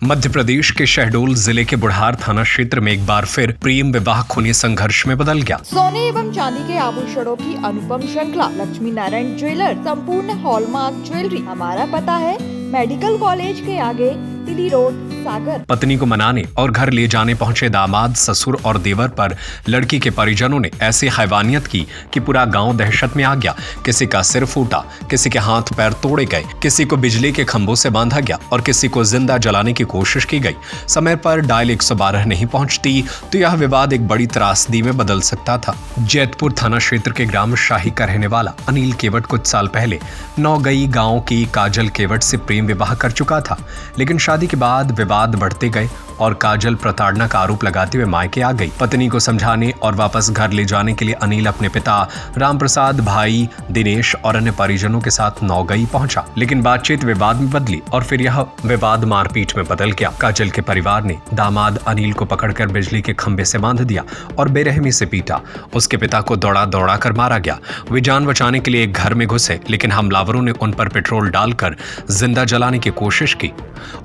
मध्य प्रदेश के शहडोल जिले के बुढ़ार थाना क्षेत्र में एक बार फिर प्रेम विवाह खूनी संघर्ष में बदल गया। सोने एवं चांदी के आभूषणों की अनुपम श्रृंखला लक्ष्मी नारायण ज्वेलर संपूर्ण हॉलमार्क ज्वेलरी। हमारा पता है मेडिकल कॉलेज के आगे, टीडी रोड, सागर। पत्नी को मनाने और घर ले जाने पहुंचे दामाद, ससुर और देवर पर लड़की के परिजनों ने ऐसी हैवानियत की कि पूरा गांव दहशत में आ गया। किसी का सिर फूटा, किसी के हाथ पैर तोड़े गए, किसी को बिजली के खंभों से बांधा गया और किसी को जिंदा जलाने की कोशिश की गई। समय पर डायल 112 नहीं पहुंचती तो यह विवाद एक बड़ी त्रासदी में बदल सकता था। जैतपुर थाना क्षेत्र के ग्राम शाही का रहने वाला अनिल केवट कुछ साल पहले नौगई गांव की काजल केवट से प्रेम विवाह कर चुका था, लेकिन शादी के बाद विवाद बढ़ते गए और काजल प्रताड़ना का आरोप लगाते हुए मायके आ गई। पत्नी को समझाने और वापस घर ले जाने के लिए अनिल अपने पिता राम प्रसाद, भाई दिनेश और अन्य परिजनों के साथ नौगई पहुंचा, लेकिन बातचीत विवाद में बदली और फिर यह विवाद मारपीट में बदल गया। काजल के परिवार ने दामाद अनिल को पकड़कर बिजली के खंभे से बांध दिया और बेरहमी से पीटा। उसके पिता को दौड़ा दौड़ा कर मारा गया। वे जान बचाने के लिए एक घर में घुसे, लेकिन हमलावरों ने उन पर पेट्रोल डालकर जिंदा जलाने की कोशिश की।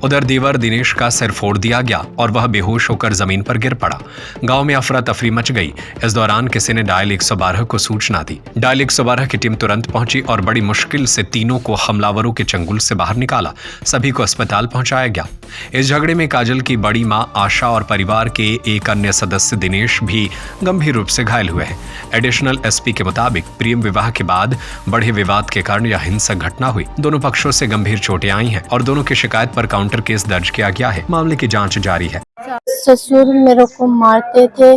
उधर देवर दिनेश का सिर फोड़ दिया गया और वह बेहोश होकर जमीन पर गिर पड़ा। गांव में अफरा तफरी मच गई। इस दौरान किसी ने डायल 112 को सूचना दी। डायल 112 की टीम तुरंत पहुंची और बड़ी मुश्किल से तीनों को हमलावरों के चंगुल से बाहर निकाला। सभी को अस्पताल पहुंचाया गया। इस झगड़े में काजल की बड़ी मां आशा और परिवार के एक अन्य सदस्य दिनेश भी गंभीर रूप से घायल हुए हैं। एडिशनल एसपी के मुताबिक प्रेम विवाह के बाद बढ़े विवाद के कारण यह हिंसक घटना हुई। दोनों पक्षों से गंभीर चोटें आई हैं और दोनों की शिकायत पर काउंटर केस दर्ज किया गया है। मामले की जांच जारी है। ससुर मेरे को मारते थे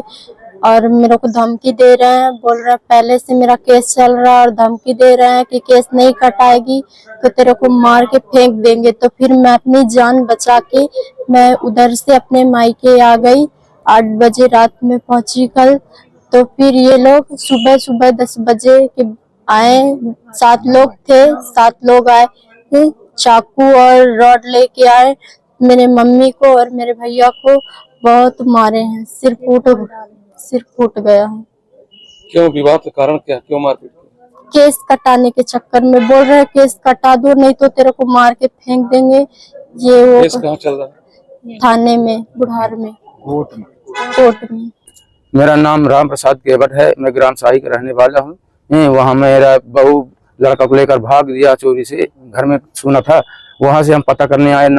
और मेरे को धमकी दे रहे हैं, बोल रहे हैं पहले से मेरा केस चल रहा है और धमकी दे रहे हैं कि केस नहीं कटाएगी तो तेरे को मार के फेंक देंगे। तो फिर मैं अपनी जान बचा के मैं उधर से अपने मायके आ गई। 8 बजे रात में पहुंची कल। तो फिर ये लोग सुबह 10 बजे के आए। 7 लोग थे, 7 लोग आए थे, चाकू और रॉड लेके आए। मेरे मम्मी को और मेरे भैया को बहुत मारे हैं। सिर फूट गया है। क्यों? विवाद का कारण क्या? क्यों मारपीट? केस कटाने के चक्कर में बोल रहे हैं केस कटा दो नहीं तो तेरे को मार के फेंक देंगे। ये वो केस कहाँ चल रहा है? थाने में, बुढ़ार में, कोर्ट में। मेरा नाम राम प्रसाद केवट है। मैं ग्राम शाही का रहने वाला हूँ। वहाँ मेरा बहू लड़का को लेकर भाग दिया चोरी से। घर में सुना था, वहाँ से हम पता करने आए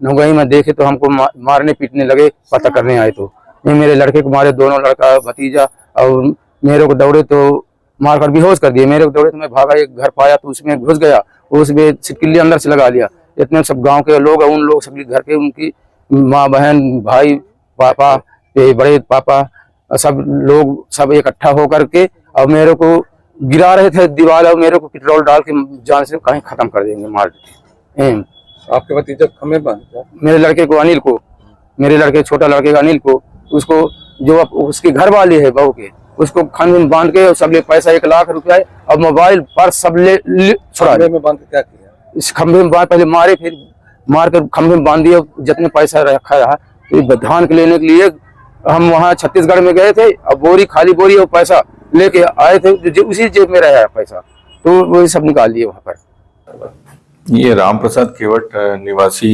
नौगई में देखे तो हमको मारने पीटने लगे। पता करने आए तो मेरे लड़के को मारे, दोनों लड़का भतीजा, और मेरे को दौड़े तो मारकर बेहोश कर दिए। मेरे को दौड़े तो मैं भागा, एक घर पाया तो उसमें घुस गया, उसमें सिटकिल्ली अंदर से लगा लिया। इतने सब गांव के लोग, उन लोग सभी घर के, उनकी माँ बहन भाई पापा, बड़े पापा, सब लोग सब इकट्ठा होकर के और मेरे को गिरा रहे थे दीवार, और मेरे को पेट्रोल डाल के जान से कहीं खत्म कर देंगे, मार देंगे। आपके भतीजा खम्भे बांध? मेरे लड़के को, अनिल को, मेरे लड़के छोटा लड़के का अनिल को, उसको जो उसकी घर वाली है बहू के, उसको खंभे में बांध के सब ले पैसा 1 लाख रुपया और मोबाइल पर सब ले छोड़ा। में बांध के क्या किया? इस खंभे में बांध, पहले मारे, फिर मार कर खंभे में बांध दिया। जितने पैसा रखा रहा धान के लेने के लिए हम वहाँ छत्तीसगढ़ में गए थे, और बोरी, खाली बोरी और पैसा लेके आए थे, उसी जेब में रहा पैसा, तो वही सब निकाल लिए वहाँ पर। ये राम प्रसाद केवट निवासी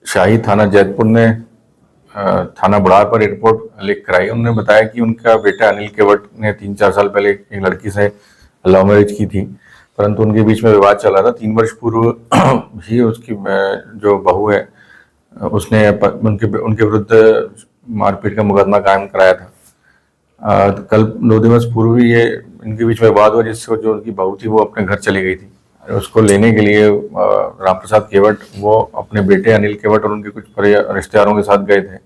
शाही थाना जैतपुर ने थाना बुढ़ार पर रिपोर्ट लिख कराई। उन्होंने बताया कि उनका बेटा अनिल केवट ने 3-4 साल पहले एक लड़की से लव मैरिज की थी, परंतु उनके बीच में विवाद चल रहा था। 3 वर्ष पूर्व ही उसकी जो बहू है उसने उनके विरुद्ध मारपीट का मुकदमा कायम कराया था। कल 2 दिवस पूर्व ही ये इनके बीच में विवाद हुआ, जिससे जो उनकी बहू थी वो अपने घर चली गई थी। उसको लेने के लिए राम प्रसाद केवट वो अपने बेटे अनिल केवट और उनके कुछ रिश्तेदारों के साथ गए थे,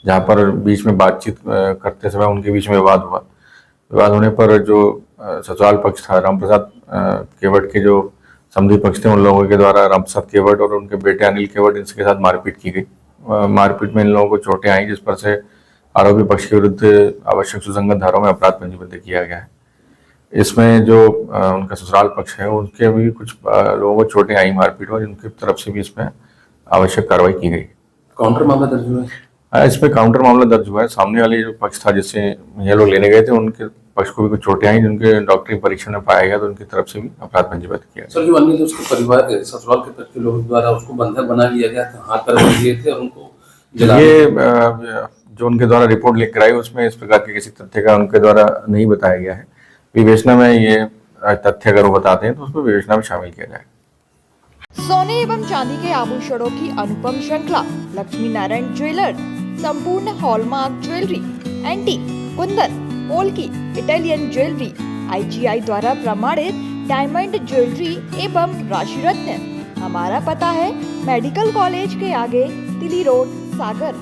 जहां पर बीच में बातचीत करते समय उनके बीच में विवाद हुआ। विवाद होने पर जो ससुराल पक्ष था, राम प्रसाद केवट के जो समधी पक्ष थे, उन लोगों के द्वारा राम प्रसाद केवट और उनके बेटे अनिल केवट इनके साथ मारपीट की गई। मारपीट में इन लोगों को चोटें आई, जिस पर से आरोपी पक्ष के विरुद्ध आवश्यक सुसंगत धाराओं में अपराध पंजीबद्ध किया गया है। इसमें जो उनका ससुराल पक्ष है उनके भी कुछ लोगों को चोटें आई मारपीट और उनकी तरफ से भी इसमें आवश्यक कार्रवाई की गई। काउंटर मामला दर्ज हुआ है? इसमें काउंटर मामला दर्ज हुआ है। सामने वाले जो पक्ष था जिससे ये लोग लेने गए थे, उनके पक्ष को भी कुछ चोटें आई जिनके डॉक्टरी परीक्षण में पाया गया, तो उनकी तरफ से भी अपराध पंजीबद्ध किया गया। सर, जो अन्य उसके परिवार ससुराल के तक के लोगों द्वारा उसको बंधक बना लिया गया था, हाथ पैर बांध दिए थे और उनको ये जो उनके द्वारा रिपोर्ट लिख कराई उसमें इस प्रकार के किसी तथ्य का उनके द्वारा नहीं बताया गया है। विवेचना में ये तथ्य अगर वो बताते हैं तो उसको विवेचना में शामिल किया जाएगा। सोने एवं चांदी के आभूषणों की अनुपम श्रृंखला लक्ष्मी नारायण ज्वेलर्स संपूर्ण hallmark jewellery, antique, Kundan, polki, Italian jewellery, IGI द्वारा प्रमाणित डायमंड ज्वेलरी एवं राशि रत्न। हमारा पता है मेडिकल कॉलेज के आगे, तिली रोड, सागर।